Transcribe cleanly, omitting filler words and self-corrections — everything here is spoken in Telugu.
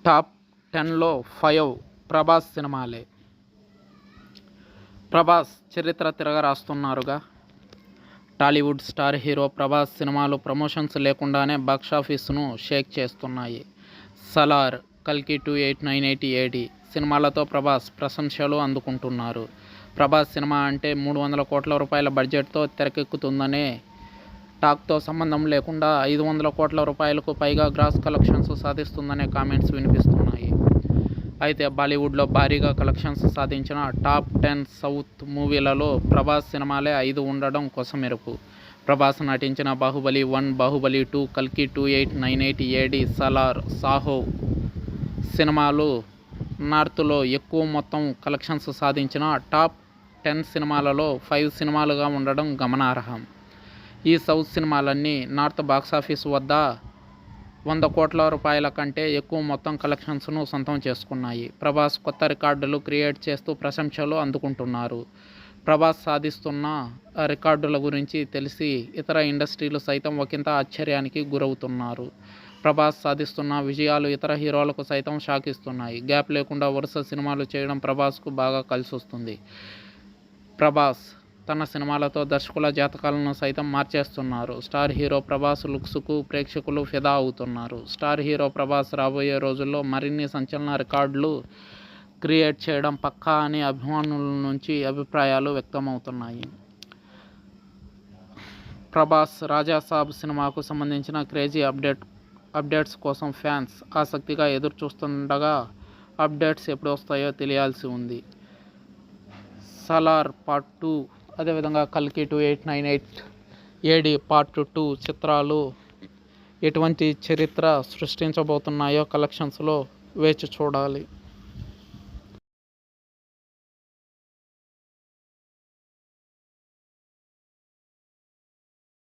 టాప్ 10లో 5 ప్రభాస్ సినిమాలే. ప్రభాస్ చరిత్ర తిరగరాస్తున్నారుగా. టాలీవుడ్ స్టార్ హీరో ప్రభాస్ సినిమాలు ప్రమోషన్స్ లేకుండానే బాక్సాఫీసును షేక్ చేస్తున్నాయి. సలార్, కల్కి 2898 ఏడి సినిమాలతో ప్రభాస్ ప్రశంసలు అందుకుంటున్నారు. ప్రభాస్ సినిమా అంటే 300 కోట్ల రూపాయల బడ్జెట్తో తెరకెక్కుతుందనే టాక్తో సంబంధం లేకుండా 500 కోట్ల రూపాయలకు పైగా గ్రాస్ కలెక్షన్స్ సాధిస్తుందనే కామెంట్స్ వినిపిస్తున్నాయి. అయితే బాలీవుడ్లో భారీగా కలెక్షన్స్ సాధించిన టాప్ 10 సౌత్ మూవీలలో ప్రభాస్ సినిమాలే 5 ఉండడం కొసమెరుపు. ప్రభాస్ నటించిన బాహుబలి 1, బాహుబలి 2, కల్కి 2898 ఏడి, సలార్, సాహో సినిమాలు నార్త్లో ఎక్కువ మొత్తం కలెక్షన్స్ సాధించిన టాప్ 10 సినిమాలలో 5 సినిమాలుగా ఉండడం గమనార్హం. ఈ సౌత్ సినిమాలన్నీ నార్త్ బాక్సాఫీస్ వద్ద 100 కోట్ల రూపాయల కంటే ఎక్కువ మొత్తం కలెక్షన్స్ను సొంతం చేసుకున్నాయి. ప్రభాస్ కొత్త రికార్డులు క్రియేట్ చేస్తూ ప్రశంసలు అందుకుంటున్నారు. ప్రభాస్ సాధిస్తున్న రికార్డుల గురించి తెలిసి ఇతర ఇండస్ట్రీలు సైతం ఒకంత ఆశ్చర్యానికి గురవుతున్నారు. ప్రభాస్ సాధిస్తున్న విజయాలు ఇతర హీరోలకు సైతం షాక్ ఇస్తున్నాయి. గ్యాప్ లేకుండా వరుస సినిమాలు చేయడం ప్రభాస్కు బాగా కలిసొస్తుంది. ప్రభాస్ తన సినిమాలతో దర్శకుల జాతకాలను సైతం మార్చేస్తున్నారు. స్టార్ హీరో ప్రభాస్ లుక్స్కు ప్రేక్షకులు ఫిదా అవుతున్నారు. స్టార్ హీరో ప్రభాస్ రాబోయే రోజుల్లో మరిన్ని సంచలన రికార్డులు క్రియేట్ చేయడం పక్కా అని అభిమానుల నుంచి అభిప్రాయాలు వ్యక్తమవుతున్నాయి. ప్రభాస్ రాజాసాబ్ సినిమాకు సంబంధించిన క్రేజీ అప్డేట్స్ కోసం ఫ్యాన్స్ ఆసక్తిగా ఎదురు చూస్తుండగా అప్డేట్స్ ఎప్పుడు వస్తాయో తెలియాల్సి ఉంది. సలార్ పార్ట్ 2, అదేవిధంగా కల్కి 2898 ఏడి పార్ట్ 2 చిత్రాలు ఎటువంటి చరిత్ర సృష్టించబోతున్నాయో కలెక్షన్స్లో వేచి చూడాలి.